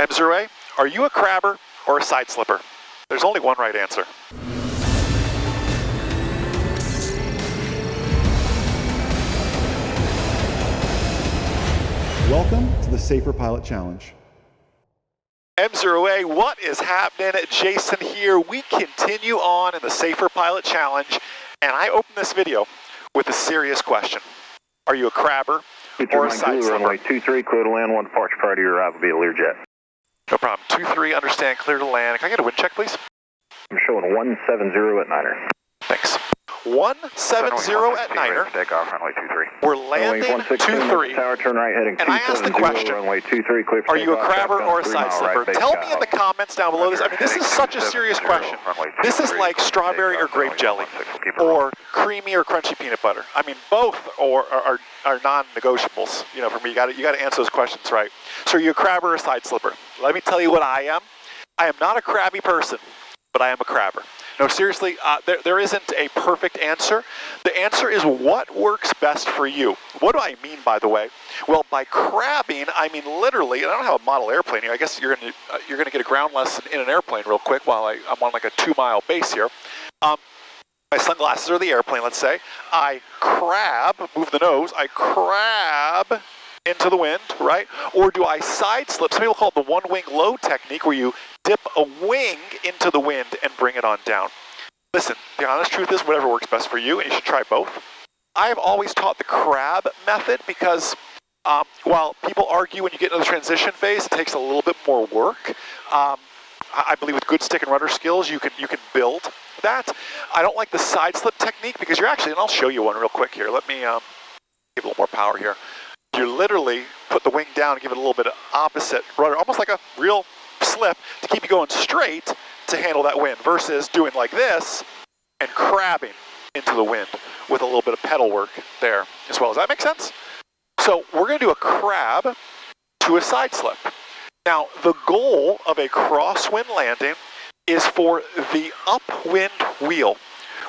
MzeroA, are you a crabber or a side slipper? There's only one right answer. Welcome to the Safer Pilot Challenge. MzeroA, what is happening? Jason here. We continue on in the Safer Pilot Challenge, and I open this video with a serious question. Are you a crabber or a side slipper? Runway 23, clear to land, one departure prior to your arrival via Learjet. No problem. 23, understand, clear to land. Can I get a wind check, please? I'm showing 170 at Niner. Thanks. 170 at Niner. Takeoff, runway 23. We're landing 23. Tower, turn right, heading and I asked the question, runway 23, clear for are you a takeoff, crabber or a shotgun, side 3 mile slipper? right, Tell base me in the comments down below this. I mean, this is such a serious question. This is like strawberry or grape jelly, or creamy or crunchy peanut butter. I mean, both are non-negotiables. You know, for me, you got to answer those questions right. So are you a crabber or a side slipper? Let me tell you what I am. I am not a crabby person, but I am a crabber. No, seriously, there isn't a perfect answer. The answer is what works best for you. What do I mean, by the way? Well, by crabbing, I mean literally, and I don't have a model airplane here. I guess you're gonna get a ground lesson in an airplane real quick while I'm on like a 2-mile base here. My sunglasses are the airplane, let's say. I crab, move the nose, I crab into the wind, right? Or do I side slip? Some people call it the one wing low technique, where you dip a wing into the wind and bring it on down. Listen, the honest truth is whatever works best for you, and you should try both. I have always taught the crab method because while people argue when you get into the transition phase, it takes a little bit more work. I believe with good stick and rudder skills, you can build that. I don't like the side slip technique because you're actually, and I'll show you one real quick here. Let me give a little more power here. You literally put the wing down and give it a little bit of opposite rudder, almost like a real slip to keep you going straight to handle that wind, versus doing like this and crabbing into the wind with a little bit of pedal work there as well. Does that make sense? So we're going to do a crab to a side slip. Now, the goal of a crosswind landing is for the upwind wheel,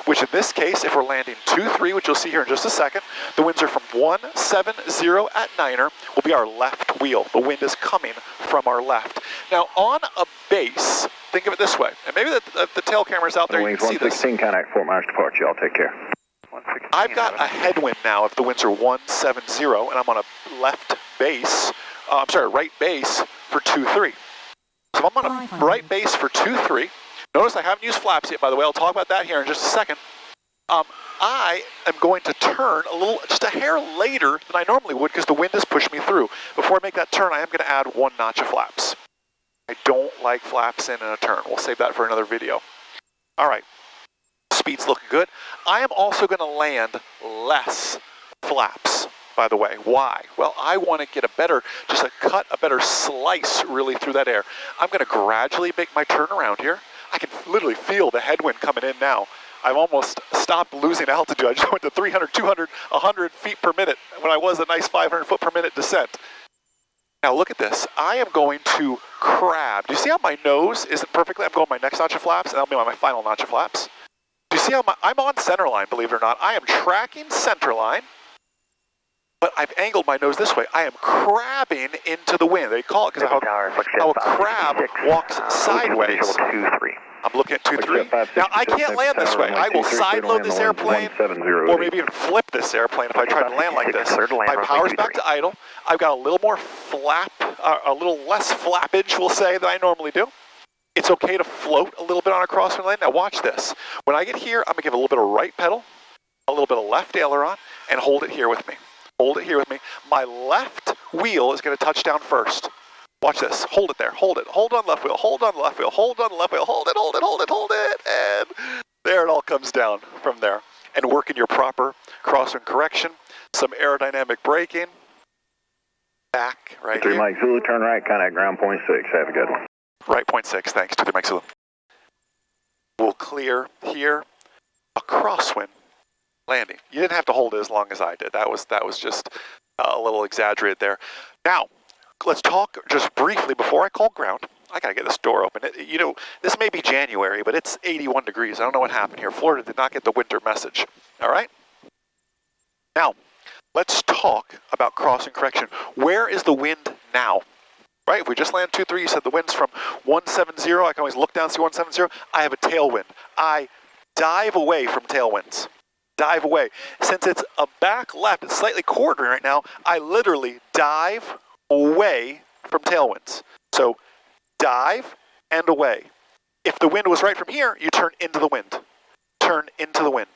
which in this case, if we're landing 2-3, which you'll see here in just a second, the winds are from 170 at Niner, will be our left wheel. The wind is coming from our left. Now, on a base, think of it this way, and maybe the tail camera's out there, you can see this. 116, contact 4 miles departure, y'all take care. I've got a headwind now if the winds are 170, and I'm on a left base, right base for 2-3. So if I'm on a right base for 2-3, notice I haven't used flaps yet, by the way. I'll talk about that here in just a second. I am going to turn just a hair later than I normally would because the wind has pushed me through. Before I make that turn, I am going to add 1 notch of flaps. I don't like flaps in a turn. We'll save that for another video. All right, speed's looking good. I am also going to land less flaps, by the way. Why? Well, I want to get a better slice really through that air. I'm going to gradually make my turn around here. I can literally feel the headwind coming in now. I've almost stopped losing altitude. I just went to 300, 200, 100 feet per minute when I was a nice 500 foot per minute descent. Now look at this. I am going to crab. Do you see how my nose isn't perfectly? I'm going my next notch of flaps, and I'll be on my final notch of flaps. Do you see how I'm on centerline, believe it or not. I am tracking centerline, but I've angled my nose this way. I am crabbing into the wind. They call it because how a crab walks sideways. 2-3. I'm looking at 2-3. Now, I can't land this way. I will side load this airplane, or maybe even flip this airplane if I try to land like this. My power's back to idle. I've got a little more flap, a little less flappage, we'll say, than I normally do. It's okay to float a little bit on a crosswind lane. Now, watch this. When I get here, I'm going to give a little bit of right pedal, a little bit of left aileron, and hold it here with me. Hold it here with me. My left wheel is going to touch down first. Watch this. Hold it there. Hold it. Hold on left wheel. Hold on left wheel. Hold on left wheel. Hold it, hold it, hold it, hold it. And there it all comes down from there. And work in your proper crosswind correction. Some aerodynamic braking. Back right 3 here. Mike Zulu, turn right, contact ground point 6. Have a good one. Right, point 6. Thanks. 3 Mike Zulu. We'll clear here a crosswind landing. You didn't have to hold it as long as I did. That was just a little exaggerated there. Now, let's talk just briefly before I call ground. I gotta get this door open. You know, this may be January, but it's 81 degrees. I don't know what happened here. Florida did not get the winter message. All right? Now, let's talk about crossing correction. Where is the wind now? right? If we just land 2-3, you said the wind's from 170. I can always look down and see 170. I have a tailwind. I dive away from tailwinds. Dive away. Since it's a back left, it's slightly quartering right now, I literally dive away from tailwinds. So dive and away. If the wind was right from here, you turn into the wind. Turn into the wind.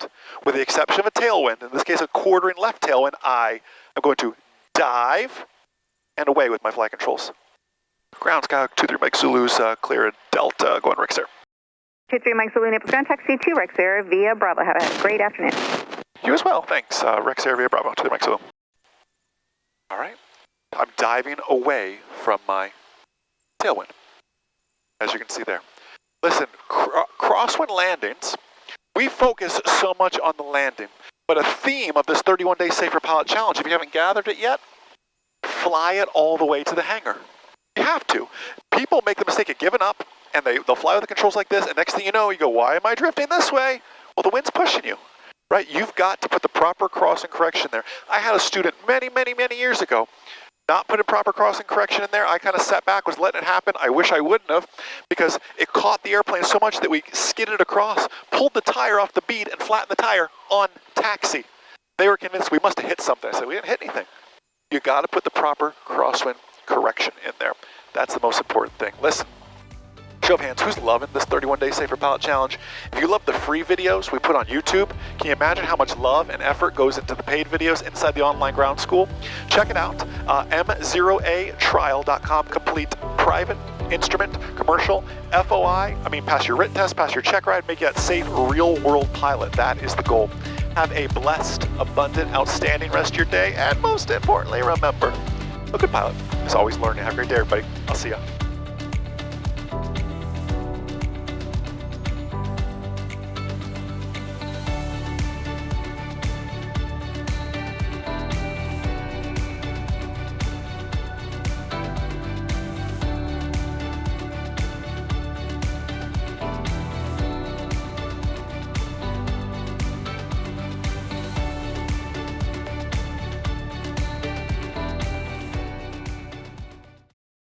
With the exception of a tailwind, in this case a quartering left tailwind, I am going to dive and away with my flight controls. Ground Sky 23 Mike Zulu's clear at Delta, going Rex Air. 23 Mike Zulu, Naples ground taxi to Rex Air via Bravo. Have a great afternoon. You as well, thanks. Rex Air via Bravo, 23 Mike Zulu. All right, I'm diving away from my tailwind, as you can see there. Listen, crosswind landings, we focus so much on the landing, but a theme of this 31-day Safer Pilot Challenge, if you haven't gathered it yet, fly it all the way to the hangar. You have to. People make the mistake of giving up, and they'll fly with the controls like this, and next thing you know, you go, why am I drifting this way? Well, the wind's pushing you, right? You've got to put the proper crossing correction there. I had a student many years ago not putting proper crossing correction in there. I kind of sat back, was letting it happen. I wish I wouldn't have, because it caught the airplane so much that we skidded across, pulled the tire off the bead, and flattened the tire on taxi. They were convinced we must have hit something. I said, we didn't hit anything. You got to put the proper crosswind correction in there. That's the most important thing. Listen, show of hands, who's loving this 31-day Safer Pilot Challenge? If you love the free videos we put on YouTube, can you imagine how much love and effort goes into the paid videos inside the online ground school? Check it out, MzeroAtrial.com, complete private, instrument, commercial, FOI, pass your written test, pass your check ride, make you that safe, real-world pilot. That is the goal. Have a blessed, abundant, outstanding rest of your day, and most importantly, remember, a good pilot is always learning. Have a great day, everybody. I'll see ya.